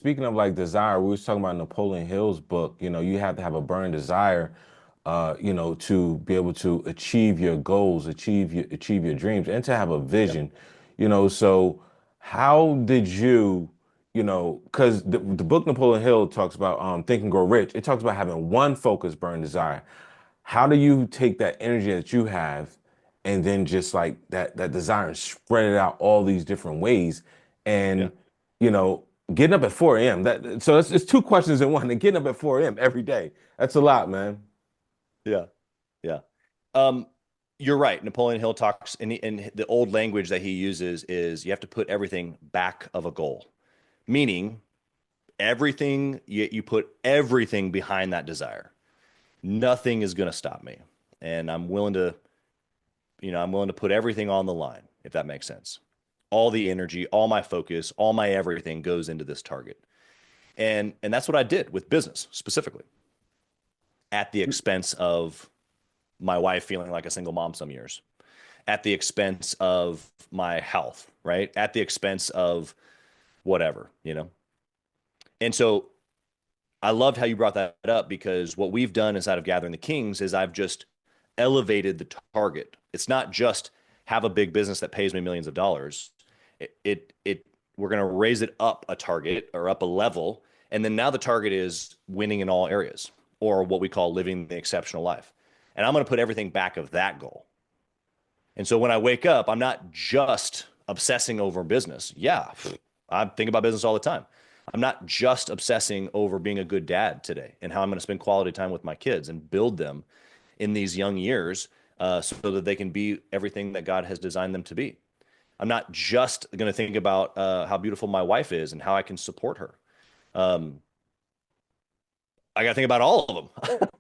Speaking of like desire, we was talking about Napoleon Hill's book. You have to have a burning desire, to be able to achieve your goals, achieve your dreams, and to have a Yeah. vision. So how did because the book Napoleon Hill talks about Think and Grow Rich. It talks about having one focus, burning desire. How do you take that energy that you have and then just like that desire and spread it out all these different ways? Yeah. And you know, getting up at 4 a.m. That so it's two questions in one. And getting up at 4 a.m. every day. That's a lot, man. Yeah. Yeah. Um, you're right. Napoleon Hill talks, and the old language that he uses is you have to put everything back of a goal, meaning everything, you put everything behind that desire. Nothing is going to stop me. And I'm willing to put everything on the line, if that makes sense. All the energy, all my focus, all my everything goes into this target. And that's what I did with business specifically, at the expense of my wife feeling like a single mom some years, at the expense of my health, right? At the expense of whatever. And so I loved how you brought that up, because what we've done inside of Gathering the Kings is I've just elevated the target. It's not just have a big business that pays me millions of dollars. We're going to raise it up a target, or up a level. And then now the target is winning in all areas, or what we call living the exceptional life. And I'm going to put everything back of that goal. And so when I wake up, I'm not just obsessing over business. Yeah, I think about business all the time. I'm not just obsessing over being a good dad today and how I'm going to spend quality time with my kids and build them in these young years, so that they can be everything that God has designed them to be. I'm not just going to think about how beautiful my wife is and how I can support her. Um, I got to think about all of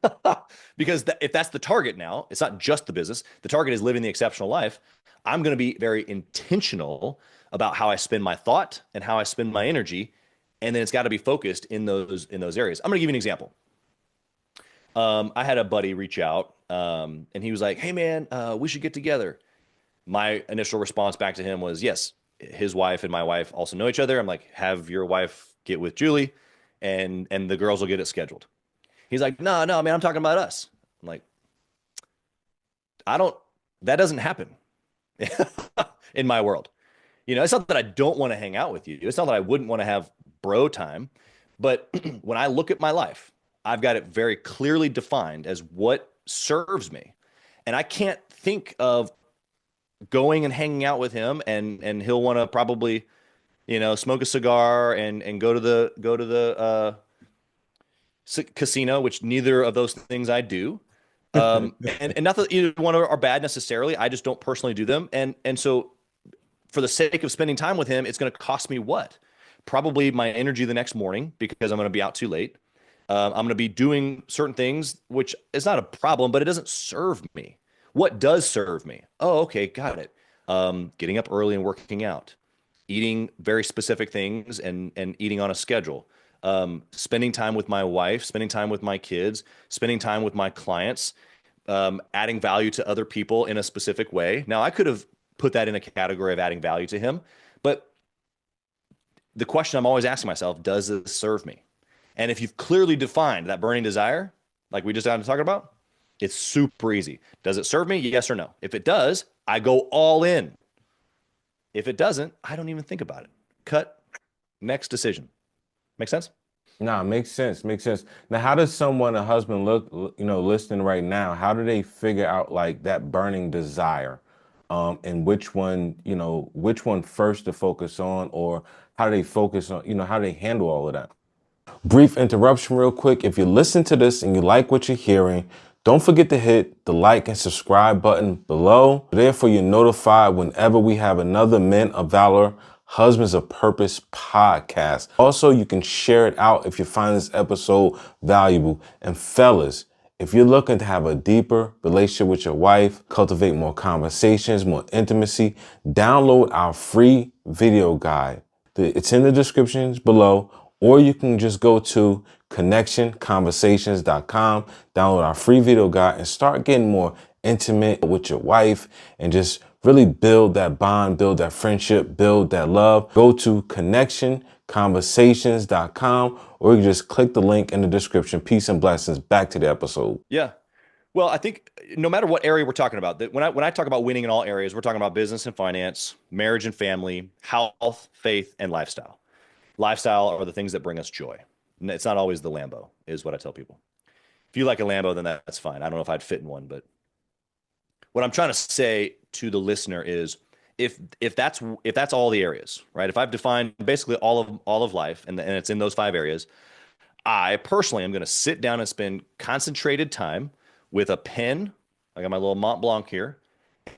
them, because if that's the target now, it's not just the business. The target is living the exceptional life. I'm going to be very intentional about how I spend my thought and how I spend my energy, and then it's got to be focused in those areas. I'm going to give you an example. I had a buddy reach out, and he was like, "Hey man, we should get together." My initial response back to him was, "Yes." His wife and my wife also know each other. I'm like, "Have your wife get with Julie, and the girls will get it scheduled." He's like, "No, no, man, I'm talking about us." I'm like, "I don't. That doesn't happen in my world. It's not that I don't want to hang out with you. It's not that I wouldn't want to have bro time, but when I look at my life, I've got it very clearly defined as what serves me, and I can't think of going and hanging out with him, and he'll want to probably smoke a cigar and go to the casino, which neither of those things I do. And not that either one are bad necessarily. I just don't personally do them. And so for the sake of spending time with him, it's going to cost me what? Probably my energy the next morning, because I'm going to be out too late. I'm going to be doing certain things, which is not a problem, but it doesn't serve me. What does serve me? Oh, okay, got it. Getting up early and working out, eating very specific things, and eating on a schedule. Spending time with my wife, spending time with my kids, spending time with my clients, adding value to other people in a specific way. Now, I could have put that in a category of adding value to him, but the question I'm always asking myself, does this serve me? And if you've clearly defined that burning desire, like we just got to talk about, it's super easy. Does it serve me? Yes or no. If it does, I go all in. If it doesn't, I don't even think about it. Cut. Next decision. Make sense? Nah, makes sense. Makes sense. Now, how does someone, a husband, listening right now, how do they figure out like that burning desire? And which one first to focus on, or how do they focus on, how do they handle all of that? Brief interruption, real quick. If you listen to this and you like what you're hearing, don't forget to hit the like and subscribe button below. Therefore, you're notified whenever we have another Men of Valor, Husbands of Purpose podcast. Also, you can share it out if you find this episode valuable. And fellas, if you're looking to have a deeper relationship with your wife, cultivate more conversations, more intimacy, download our free video guide. It's in the descriptions below, or you can just go to connectionconversations.com, download our free video guide, and start getting more intimate with your wife and just really build that bond, build that friendship, build that love, go to connectionconversations.com, or you can just click the link in the description. Peace and blessings. Back to the episode. Yeah. Well, I think no matter what area we're talking about, that when I talk about winning in all areas, we're talking about business and finance, marriage and family, health, faith, and lifestyle. Lifestyle are the things that bring us joy. It's not always the Lambo, is what I tell people. If you like a Lambo, then that's fine. I don't know if I'd fit in one, but what I'm trying to say to the listener is if that's all the areas, right? If I've defined basically all of life and it's in those 5 areas, I personally am going to sit down and spend concentrated time with a pen. I got my little Mont Blanc here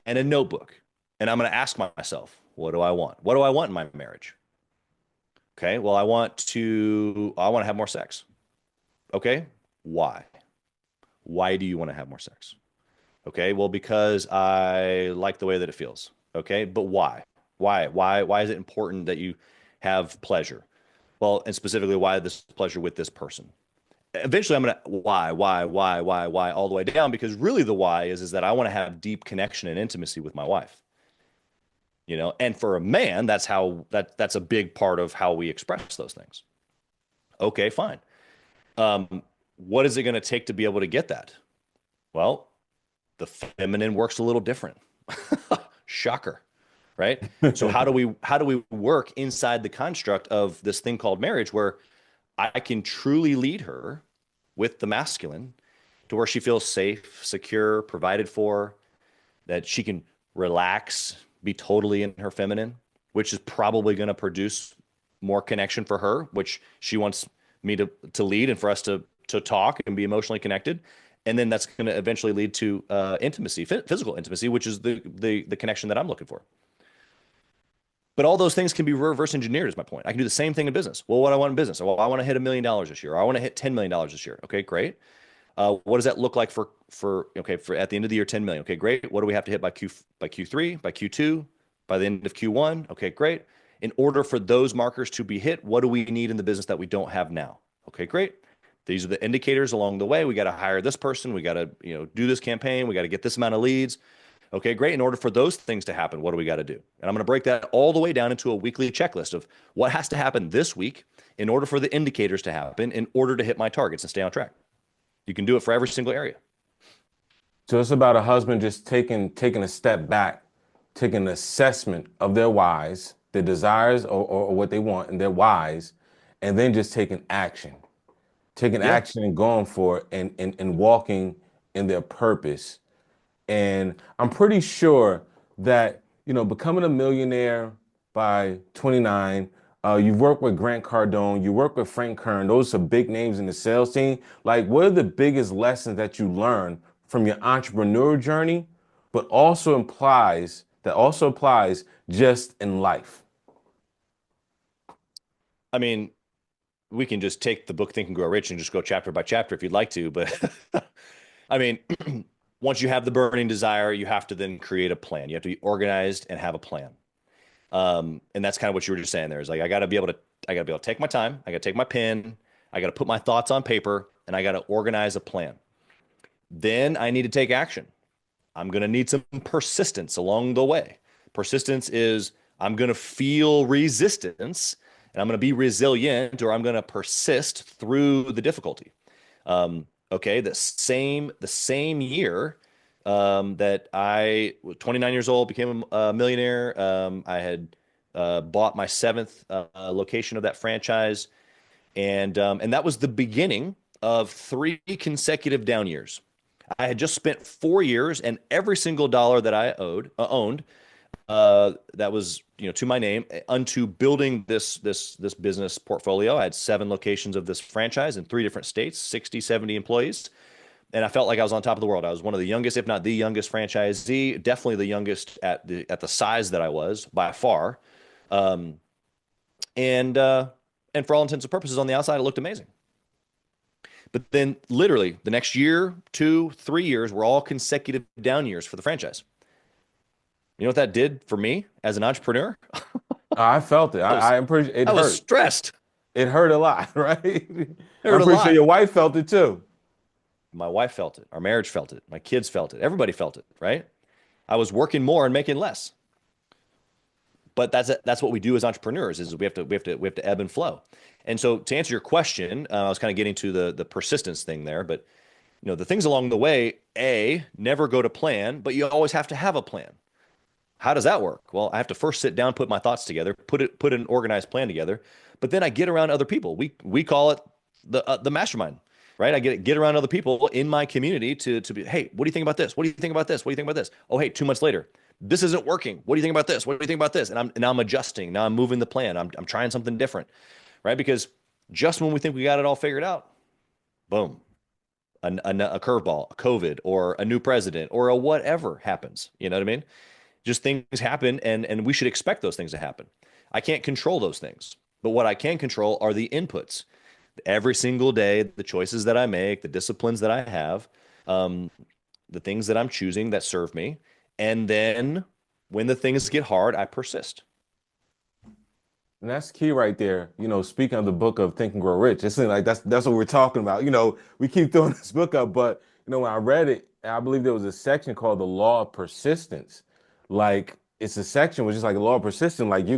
and a notebook. And I'm going to ask myself, what do I want? What do I want in my marriage? Okay. Well, I want to have more sex. Okay. Why? Why do you want to have more sex? Okay. Well, because I like the way that it feels. Okay. But why? Why is it important that you have pleasure? Well, and specifically, why this pleasure with this person? Eventually I'm gonna why all the way down, because really the why is that I want to have deep connection and intimacy with my wife. And for a man, that's a big part of how we express those things. Okay, fine. What is it going to take to be able to get that? Well, the feminine works a little different. Shocker, right? So how do we work inside the construct of this thing called marriage, where I can truly lead her with the masculine to where she feels safe, secure, provided for, that she can relax, be totally in her feminine, which is probably going to produce more connection for her, which she wants me to lead, and for us to talk and be emotionally connected. And then that's going to eventually lead to intimacy, physical intimacy, which is the connection that I'm looking for. But all those things can be reverse engineered, is my point. I can do the same thing in business. Well, what do I want in business? Well, I want to hit $1 million this year. Or I want to hit $10 million this year. Okay, great. What does that look like for at the end of the year, 10 million? Okay, great. What do we have to hit by Q3, by Q2, by the end of Q1? Okay, great. In order for those markers to be hit, what do we need in the business that we don't have now? Okay, great. These are the indicators along the way. We got to hire this person. We got to, do this campaign. We got to get this amount of leads. Okay, great. In order for those things to happen, what do we got to do? And I'm going to break that all the way down into a weekly checklist of what has to happen this week in order for the indicators to happen, in order to hit my targets and stay on track. You can do it for every single area. So it's about a husband just taking a step back, taking an assessment of their whys, their desires, or what they want, and their whys, and then just taking Yeah. action and going for it, and walking in their purpose. And I'm pretty sure that, becoming a millionaire by 29, you work with Grant Cardone, you work with Frank Kern. Those are big names in the sales team. Like, what are the biggest lessons that you learned from your entrepreneur journey, but also applies just in life? I mean, we can just take the book Think and Grow Rich and just go chapter by chapter if you'd like to. But I mean, once you have the burning desire, you have to then create a plan. You have to be organized and have a plan. And that's kind of what you were just saying there, is like, I got to be able to take my time. I got to take my pen. I got to put my thoughts on paper, and I got to organize a plan. Then I need to take action. I'm going to need some persistence along the way. Persistence is, I'm going to feel resistance, and I'm going to be resilient, or I'm going to persist through the difficulty. Okay, the same year that I was 29 years old, became a millionaire. I had bought my seventh location of that franchise, and that was the beginning of 3 consecutive down years. I had just spent 4 years, and every single dollar that I owned, that was, to my name, unto building this business portfolio. I had 7 locations of this franchise in 3 different states, 60, 70 employees. And I felt like I was on top of the world. I was one of the youngest, if not the youngest franchisee, definitely the youngest at the size that I was by far. Um, and for all intents and purposes, on the outside, it looked amazing. But then literally the next year, 2, 3 years were all consecutive down years for the franchise. You know what that did for me as an entrepreneur? I felt it. I was I'm pretty. It I was hurt. stressed. It hurt a lot, right? It hurt I'm a pretty sure lot. your wife felt it too. My wife felt it. Our marriage felt it. My kids felt it. Everybody felt it, right? I was working more and making less. But that's what we do as entrepreneurs is we have to ebb and flow. And so to answer your question, I was kind of getting to the persistence thing there, but the things along the way, never go to plan, but you always have to have a plan. How does that work? Well, I have to first sit down, put my thoughts together, put an organized plan together, but then I get around other people. We call it the mastermind, right? I get around other people in my community to be, hey, what do you think about this? What do you think about this? What do you think about this? Oh, hey, 2 months later, this isn't working. What do you think about this? What do you think about this? And I'm adjusting. Now I'm moving the plan. I'm trying something different, right? Because just when we think we got it all figured out, boom, a curveball, a COVID, or a new president, or a whatever happens. You know what I mean? Just things happen, and we should expect those things to happen. I can't control those things, but what I can control are the inputs. Every single day, the choices that I make, the disciplines that I have, um, the things that I'm choosing that serve me. And then when the things get hard, I persist. And that's key right there. Speaking of the book of Think and Grow Rich, it seems like that's what we're talking about. We keep throwing this book up, but when I read it, I believe there was a section called the Law of Persistence. Like it's a section which is like a law of persistence. Like if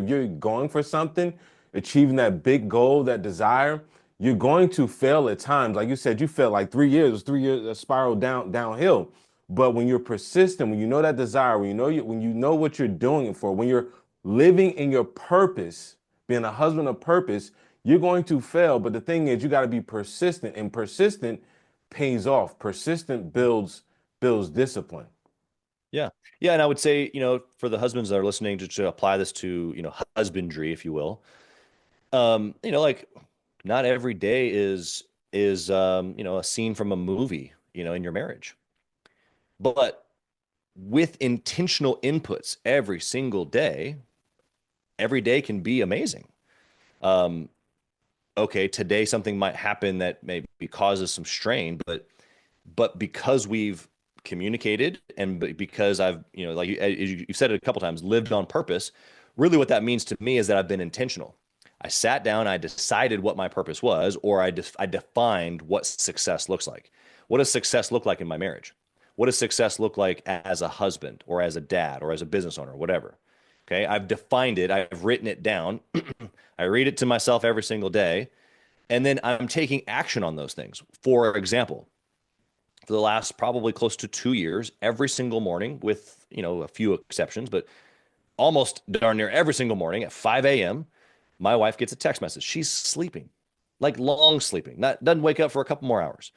you're going for something, achieving that big goal, that desire, you're going to fail at times. Like you said, you failed like 3 years, it was 3 years a spiral downhill. But when you're persistent, when you know that desire, when you know what you're doing it for, when you're living in your purpose, being a husband of purpose, you're going to fail. But the thing is, you got to be persistent, and persistent pays off. Persistent builds discipline. Yeah. Yeah. And I would say, for the husbands that are listening to apply this to, husbandry, if you will, like not every day is a scene from a movie, in your marriage. But with intentional inputs every day can be amazing. Um, okay, today something might happen that maybe causes some strain, but because we've communicated and because I've, like you've said it a couple times, lived on purpose, really what that means to me is that I've been intentional. I sat down, I decided what my purpose was, or I defined what success looks like. What does success look like in my marriage? What does success look like as a husband or as a dad or as a business owner, whatever? Okay, I've defined it, I've written it down. I read it to myself every single day, and then I'm taking action on those things. For example, for the last probably close to 2 years, every single morning, with a few exceptions, but almost darn near every single morning at 5 a.m., my wife gets a text message. She's sleeping, like long sleeping, not doesn't wake up for a couple more hours,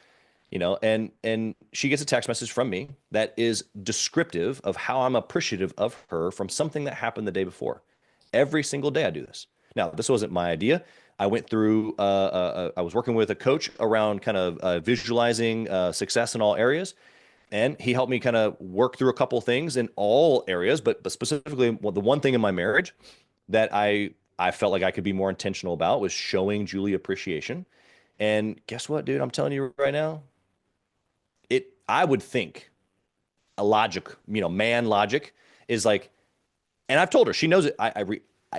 and she gets a text message from me that is descriptive of how I'm appreciative of her from something that happened the day before. Every single day I do this. Now, this wasn't my idea. I went through, I was working with a coach around kind of visualizing success in all areas. And he helped me kind of work through a couple of things in all areas, but specifically the one thing in my marriage that I felt like I could be more intentional about was showing Julie appreciation. And guess what, dude? I'm telling you right now, I would think a logic, man logic is like, and I've told her, she knows it.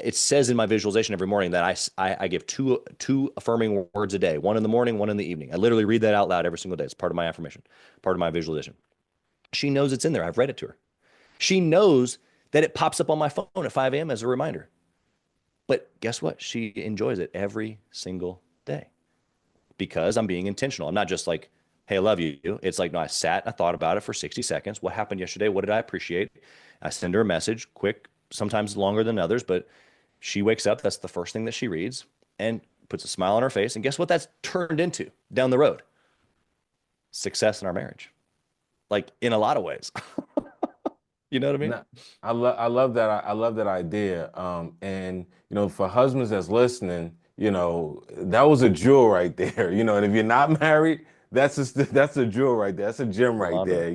It says in my visualization every morning that I give two affirming words a day, one in the morning, one in the evening. I literally read that out loud every single day. It's part of my affirmation, part of my visualization. She knows it's in there. I've read it to her. She knows that it pops up on my phone at 5 a.m. as a reminder. But guess what? She enjoys it every single day because I'm being intentional. I'm not just like, hey, I love you. It's like, no, I sat, I thought about it for 60 seconds. What happened yesterday? What did I appreciate? I send her a message, quick, sometimes longer than others, but she wakes up. That's the first thing that she reads and puts a smile on her face. And guess what that's turned into down the road? Success in our marriage, like in a lot of ways. You know what I mean? No, I love that. I love that idea. And for husbands that's listening, that was a jewel right there. And if you're not married, that's a jewel right there. That's a gem Come right on, there. bro.